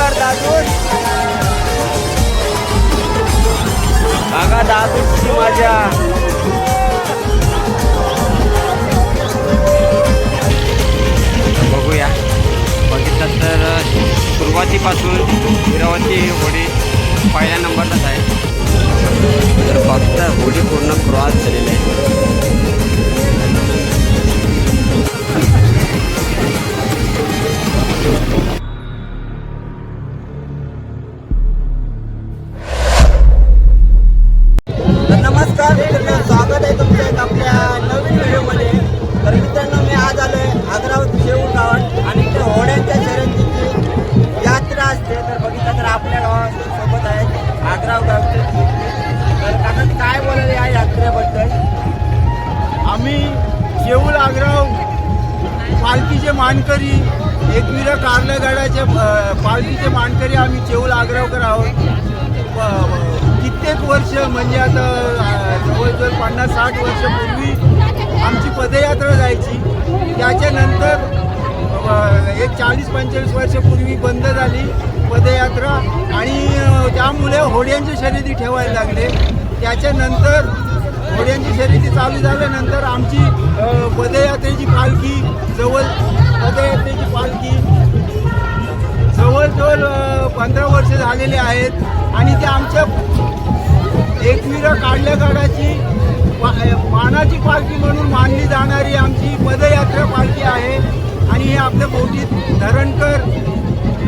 सोडेकर दादूस बघा दादूची मजा. बघूया बघितलं तर सुरुवातीपासून हिरावती होडी पहिल्या नंबरलाच आहे. तर फक्त होडी पूर्ण क्रॉस झालेली आहे. नमस्कार मित्रांनो, स्वागत आहे तुमच्या एक आपल्या नवीन व्हिडिओमध्ये. तर मित्रांनो, मी आज आलो आहे आग्राव शेऊळ गावात आणि इथे होड्यांच्या शर्यतीची यात्रा असते. तर बघितलं तर आपल्या गावासोबत आहेत आग्राव गावचे. तर काका काय बोलायला या यात्रेबद्दल? आम्ही शेऊळ आग्राव पालखीचे मानकरी, एकविरा कारल्यागाड्याचे पालखीचे मानकरी आम्ही शेऊळ आग्रावकर आहोत. कित्येक वर्ष म्हणजे आता जवळजवळ 50-60 वर्षापूर्वी आमची पदयात्रा जायची. त्याच्यानंतर एक 40-45 वर्षापूर्वी बंद झाली पदयात्रा आणि त्यामुळे होड्यांची शर्यती ठेवायला लागले. त्याच्यानंतर होड्यांची शर्यती चालू झाल्यानंतर आमची पदयात्रेची पालखी पदयात्रेची पालखी जवळजवळ 15 वर्ष झालेले आहेत आणि ते आमच्या एकविरा काढल्यागाडाची मानाची पालखी म्हणून मानली जाणारी आमची पदयात्रा पालखी आहे. आणि हे आपल्या बोटीत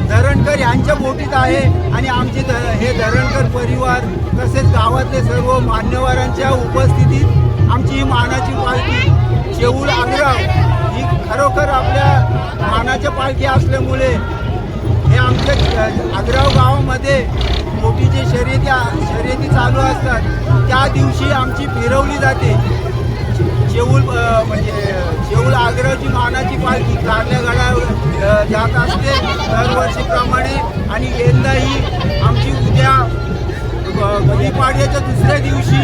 धरणकर यांच्या बोटीत आहे. आणि आमचे हे धरणकर परिवार तसेच गावातले सर्व मान्यवरांच्या उपस्थितीत आमची ही मानाची पालखी शेऊळ आग्राव ही खरोखर आपल्या मानाच्या पालखी असल्यामुळे हे आमच्या आग्राव गावामध्ये बोटीचे शर्यती चालू असतात. त्या दिवशी आमची फिरवली जाते. शेऊळ आग्रावची मानाची पालखी कारल्यागाडा जात असते दरवर्षीप्रमाणे. आणि यंदाही आमची उद्या गुढीपाडव्याच्या दुसऱ्या दिवशी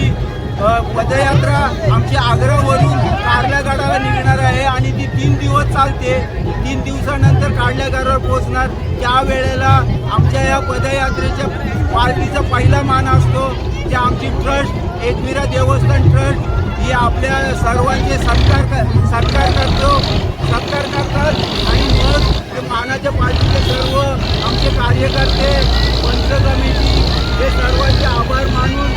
पदयात्रा आमची आग्रावरून कारल्यागाडाला निघणार आहे आणि ती 3 दिवस चालते. 3 दिवसानंतर कारल्यागाडावर पोहोचणार. त्यावेळेला आमच्या या पदयात्रेच्या पालखीचा पहिला मान असतो. जे आमची ट्रस्ट एकविरा देवस्थान ट्रस्ट ही आपल्या सर्वांचे सत्कार करतात. आणि मग ते मानाच्या पालखीचे सर्व आमचे कार्यकर्ते, पंच कमिटी हे सर्वांचे आभार मानून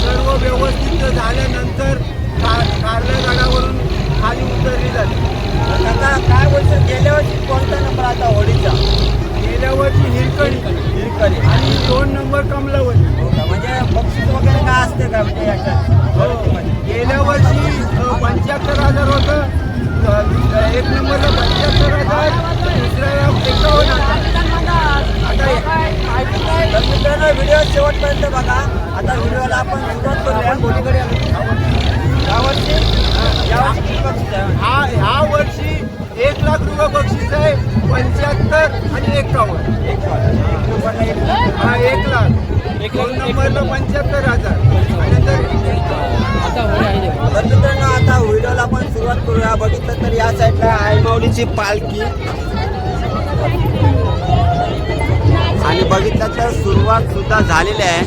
सर्व व्यवस्थित झाल्यानंतर कारल्यागाडावरून खाली उतरली जाते. काका काय बोलतो? गेल्या वर्षी कोणता नंबर आता होडीचा? गेल्या वर्षी हिरकणी आणि 2 नंबर कमलावती. म्हणजे बक्षीस वगैरे काय असते का म्हणजे याच्यात? गेल्या वर्षी 75,000 होतं. 1 नंबरला 75,000, दुसऱ्याला 51,000. तर मित्रांनो, व्हिडिओ शेवटपर्यंत बघा. आता व्हिडिओला आपण सुरुवात करूया. बोटीकडे यावर्षी किती बक्षीस आहे? ह्या वर्षी 1 लाख रुपये बक्षीस आहे. 75 आणि 51. हा 1 लाख. 1 नंबरला 75,000. तर मित्रांनो, आता व्हिडिओला आपण सुरुवात करूया. बघितलं तर या साईडला आईमाऊलीची पालखी आणि बघितलं तर सुरुवात सुद्धा झालेली आहे.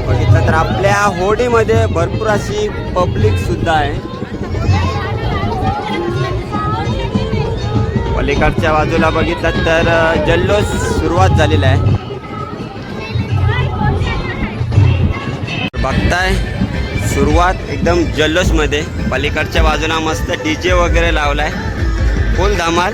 बघितलं तर आपल्या होडीमध्ये भरपूर अशी पब्लिक सुद्धा आहे. पलीकडच्या बाजूला बघितलं तर जल्लोष सुरुवात झालेला आहे. बघताय सुरुवात एकदम जल्लोषमध्ये. पलीकडच्या बाजूला मस्त DJ वगैरे लावलाय, फुल धमाल.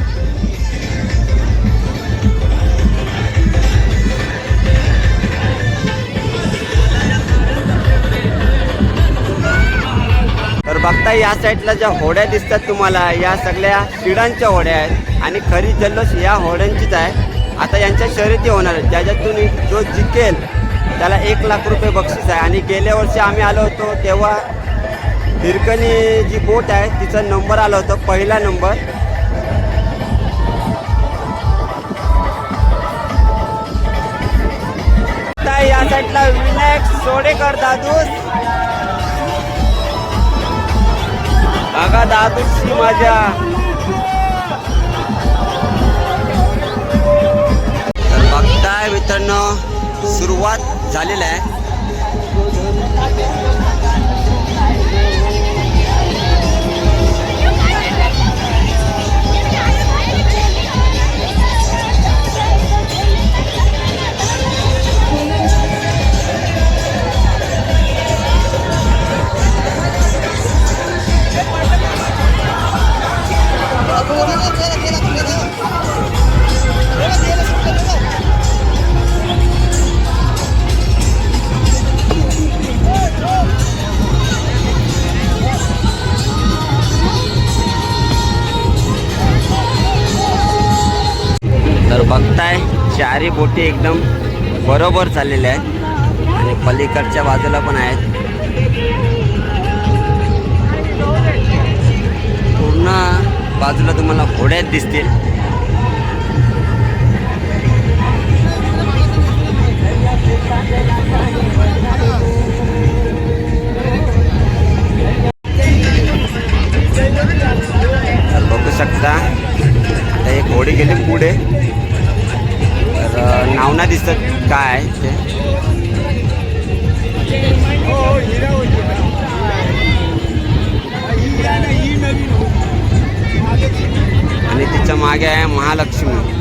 तर बघताय या साईडला ज्या होड्या दिसतात तुम्हाला, या सगळ्या शिडांच्या होड्या आहेत आणि खरी जल्लोष या होड्यांचीच आहे. आता यांच्या शर्यती होणार आहेत, ज्याच्यातून जो जिंकेल त्याला 1 लाख रुपये बक्षीस आहे. आणि गेल्या वर्षी आम्ही आलो होतो तेव्हा हिरकणी जी बोट आहे तिचा नंबर आला होता, पहिला नंबर. या साईडला विनायक सोडेकर दादूस बघा दादूची मजा. बघताय मित्रांनो सुरुवात झालेली आहे. तर बघताय चारी बोटी एकदम बरोबर चाललेल्या आहेत आणि पलीकडच्या बाजूला पण आहेत. पूर्ण बाजूला तुम्हाला होड्या दिसतील. तर बघू शकता आता एक होडी गेली पुढे. तर नाव नाही दिसत काय ते. आणि तिच्या मागे आहे महालक्ष्मी.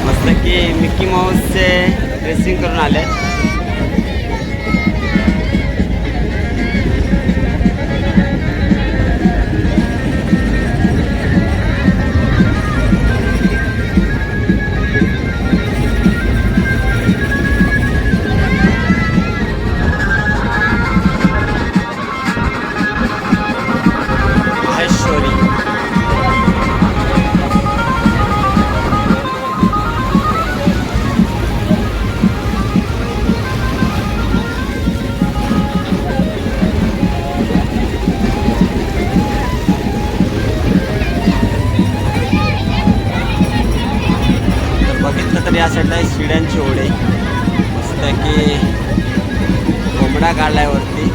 मस्त की मिकी माऊसचे ड्रेसिंग करून आले. या साईडला शिड्यांची होडे मस्त की कोंबडा काढलाय वरती.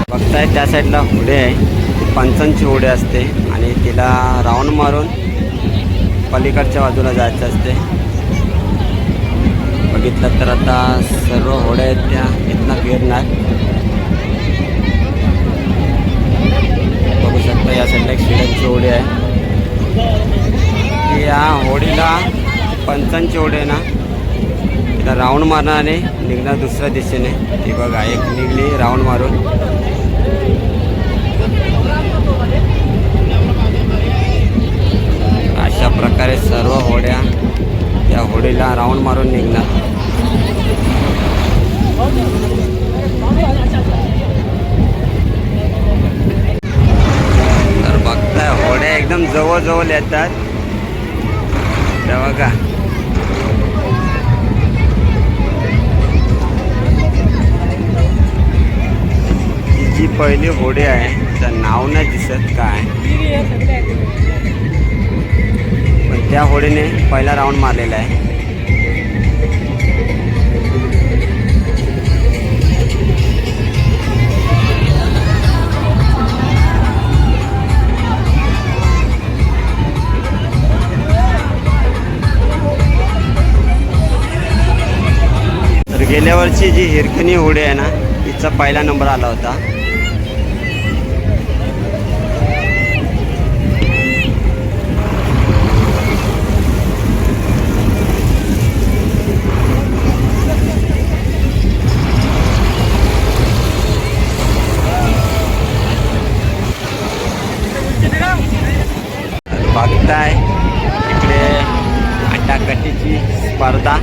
बघताय त्या साईडला होडे आहे. पंचांची होडे असते आणि तिला राऊंड मारून पलीकडच्या बाजूला जायचं असते. बघितलं तर आता सर्व होड्या आहेत त्या इथनं फिरणार. बघू शकता या साईडला एक शिड्यांची होडी आहे. या होडीला पंचांची होडी आहे ना, तिला राऊंड मारणार आणि निघणार दुसऱ्या दिशेने. ती बघा एक निघली राऊंड मारून. अशा प्रकारे सर्व होड्या त्या होडीला राऊंड मारून निघणार. तर बघताय होड्या एकदम जवळ जवळ येतात. तेव्हा का ही जी पहिली होडी आहे त्याचं नाव नाही दिसत काय, पण त्या होडीने पहिला राऊंड मारलेला आहे. तर गेल्या वर्षी जी हिरकणी होडी आहे ना तिचा पहिला नंबर आला होता. स्पर्धा.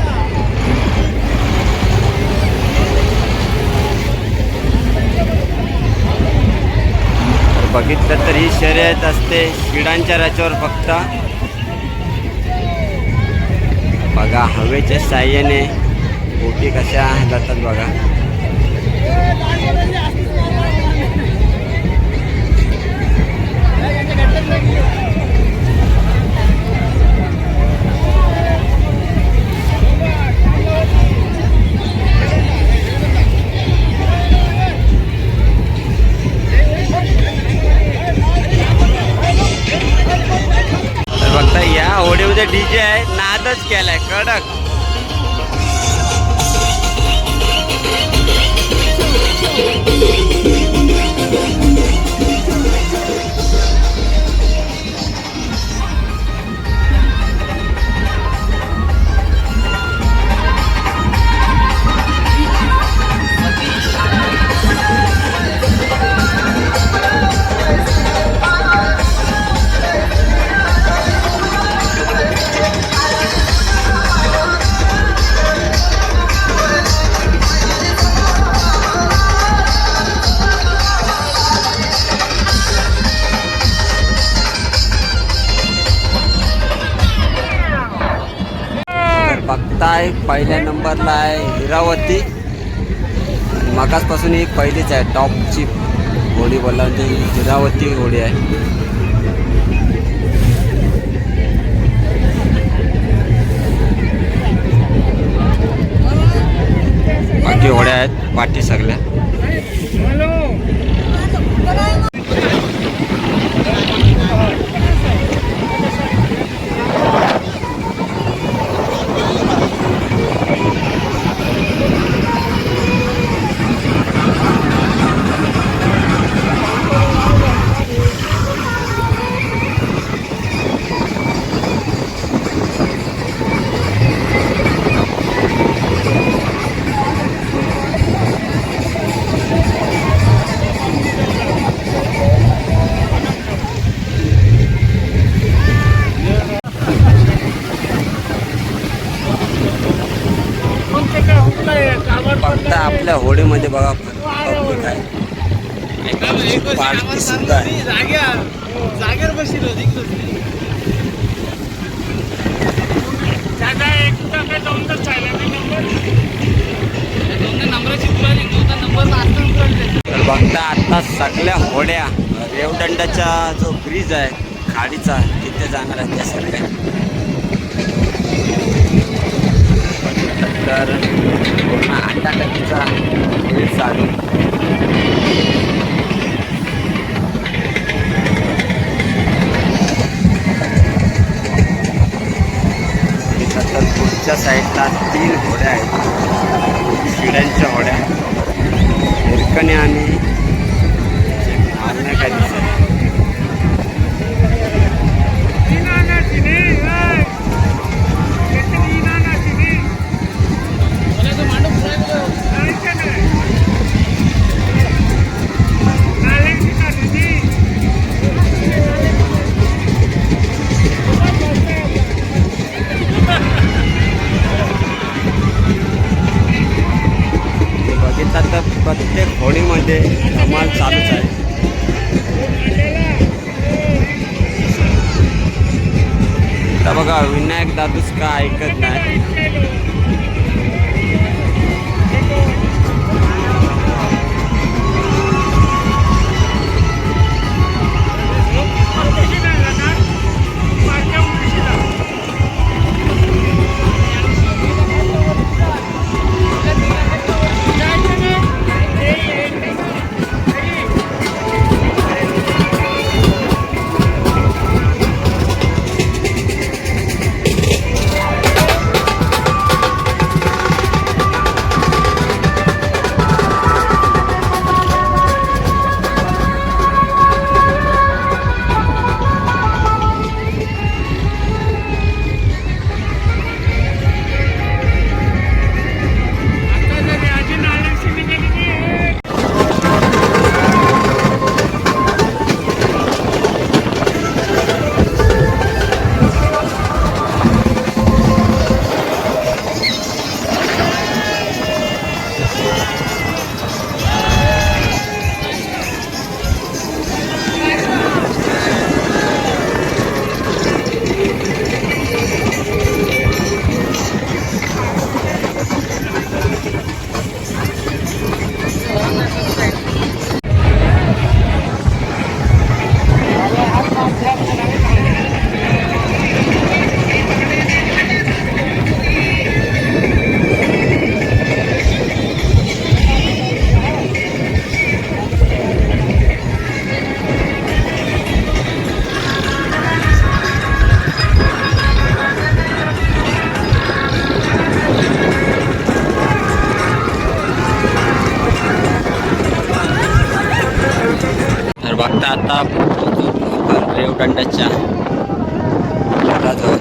बघितलं तर ही शर्यत असते शिडांच्या रचेवर फक्त. बघा हवेच्या साह्याने बोटी कशा जातात बघा. बघता या होडीमध्ये डीजे आहे, नादच केलाय कडक. बघताय पहिल्या नंबरला आहे हिरावती. मगासपासून एक पहिलीच आहे टॉपची होडी बोलला म्हणजे हिरावती होडी आहे. बाकी होड्या आहेत पाठी सगळ्या. फक्त आपल्या होडीमध्ये बघा पब्लिक आहे. पार्टी सुद्धा आहे. जागेवर बसलो तर बघता आता सगळ्या होड्या रेवदंडाचा जो ब्रिज आहे खाडीचा तिथे जाणार आहेत त्या सगळ्या. तर पूर्ण अट्टाटकीचा वेळ चालू. तर पुढच्या साईडला 3 होड्या आहेत शिड्यांच्या होड्या. हिरकणे आणि अन्य काही दिसत. बघितलं तर प्रत्येक होडीमध्ये धमाल चालूच आहे. तर बघा विनायक दादूच का ऐकत नाही. आता आपण रेवदंड्याच्या घराजवळ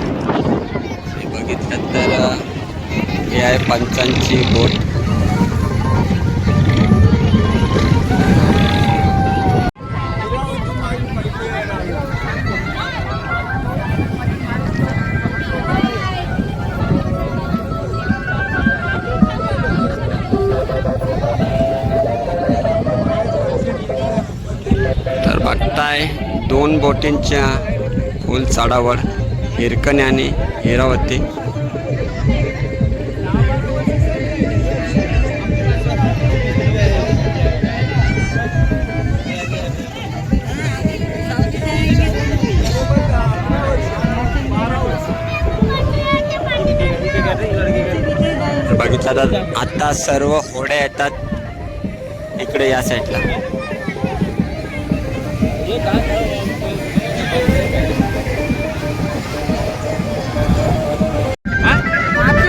हे बघितलं तर हे आहे पंचांची बोट. तर बघताय 2 बोटींच्या खोल चाडावर हिरकणी आणि हिरावती. बघितलं तर आता सर्व होड्या येतात इकडे या साईडला.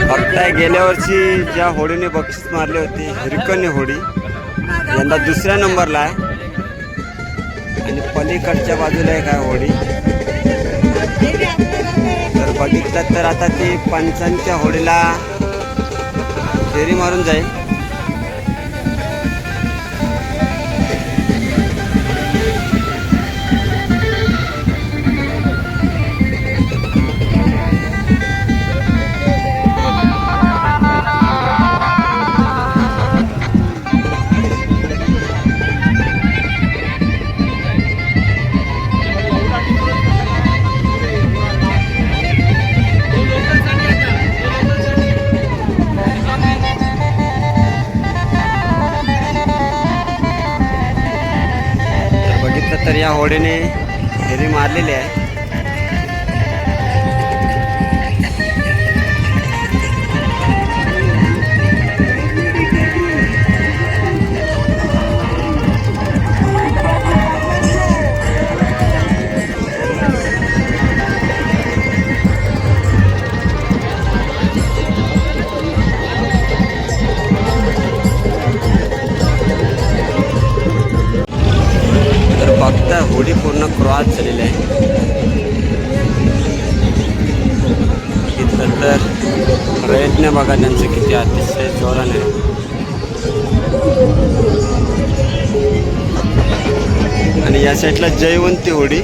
बघताय गेल्या वर्षी ज्या होडीने बक्षीस मारले होते हिरकणी होडी यंदा दुसऱ्या नंबरला आहे. आणि पलीकडच्या बाजूला आहे काय होडी. तर बघितलं तर आता ती पंचांच्या होडीला फेरी मारून जाईल. तर या होडीने फेरी मारलेली आहे. बघता होडी पूर्ण क्रॉस झालेली आहे. बघितलं तर प्रयत्न बघा त्यांचे किती अतिशय जोराने. आणि या साईडला जयवंती होडी.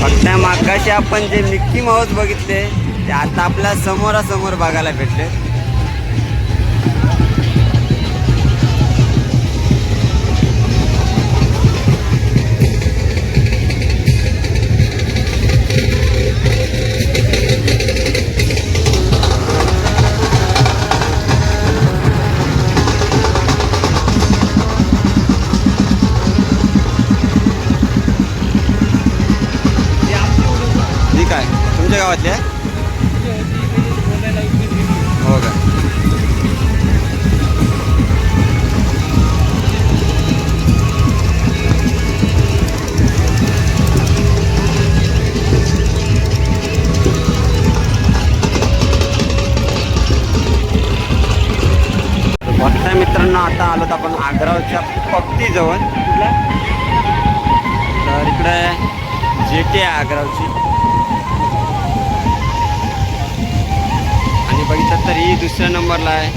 बघताय मागाशी आपण जे मिक्की माऊस बघितले ते आता आपल्या समोरासमोर बघायला भेटले. ठीक आहे, तुमच्या गावातले आहे? हो का? बघताय मित्रांनो, आता आलोत आपण आग्राच्या पक्तीजवळ. तर इकडे जेटी आहे आग्रावची. आणि बघितलं तर ही दुसऱ्या नंबरला आहे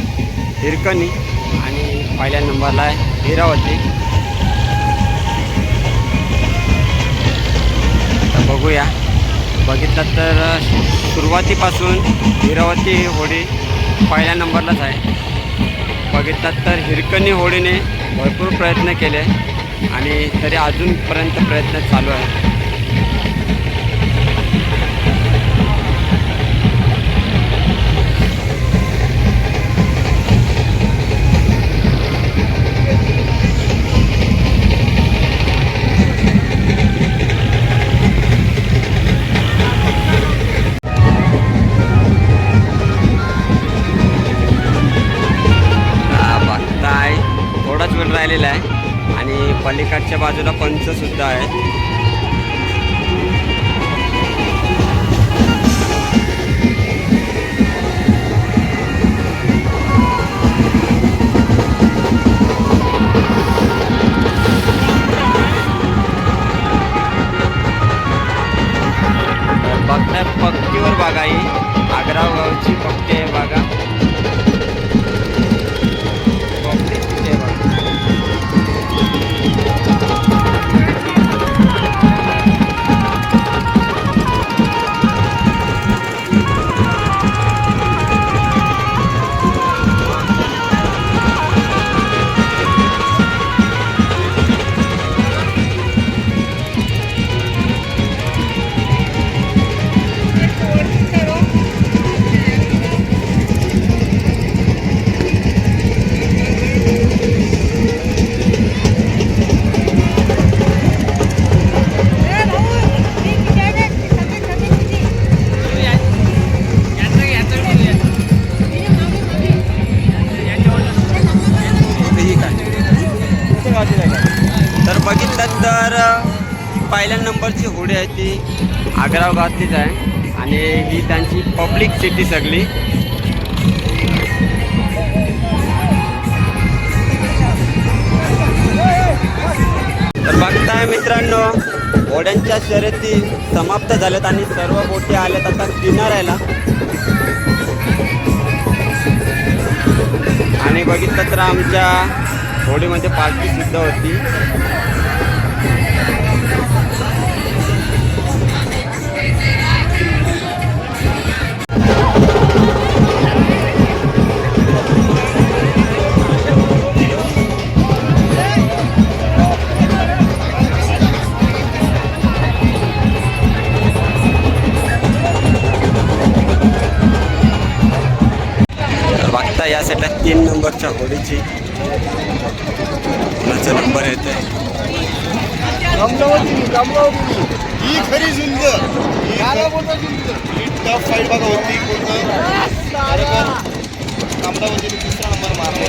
हिरकणी आणि पहिल्या नंबरला आहे हिरावती. तर बघूया. बघितलं तर सुरुवातीपासून हिरावती होडी पहिल्या नंबरलाच आहे. बघितलं तर हिरकणी होडीने भरपूर प्रयत्न केले आणि तरी अजूनपर्यंत प्रयत्न चालू आहे. बघताय आलेला आहे आणि पलीकडच्या बाजूला पंच सुद्धा आहे. बघताय पक्कीवर बागा ही आग्रा गावची पक्की आहे बागा. तर बघितलं तर पहिल्या नंबरची होडी आहे ती आग्राव गावातलीच आहे आणि ही त्यांची पब्लिक सिटी सगळी. तर बघताय मित्रांनो होड्यांच्या शर्यती समाप्त झाल्यात आणि सर्व बोटी आल्यात आता किनाऱ्याला. आणि बघितलं तर आमच्या होडीमध्ये पार्टी सुद्धा होती. बघता या साईडला 3 नंबरच्या होडीची कोणाचा नंबर येतोय. ही खरी झुंज ही टफ फाईट बघा होती. अमरावतीने दुसरा नंबर मारला.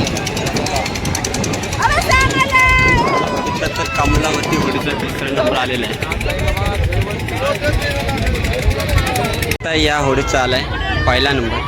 तर कमलावती होडीचा 3रा नंबर आलेला आहे. तर या होडीचा आलाय पहिला नंबर.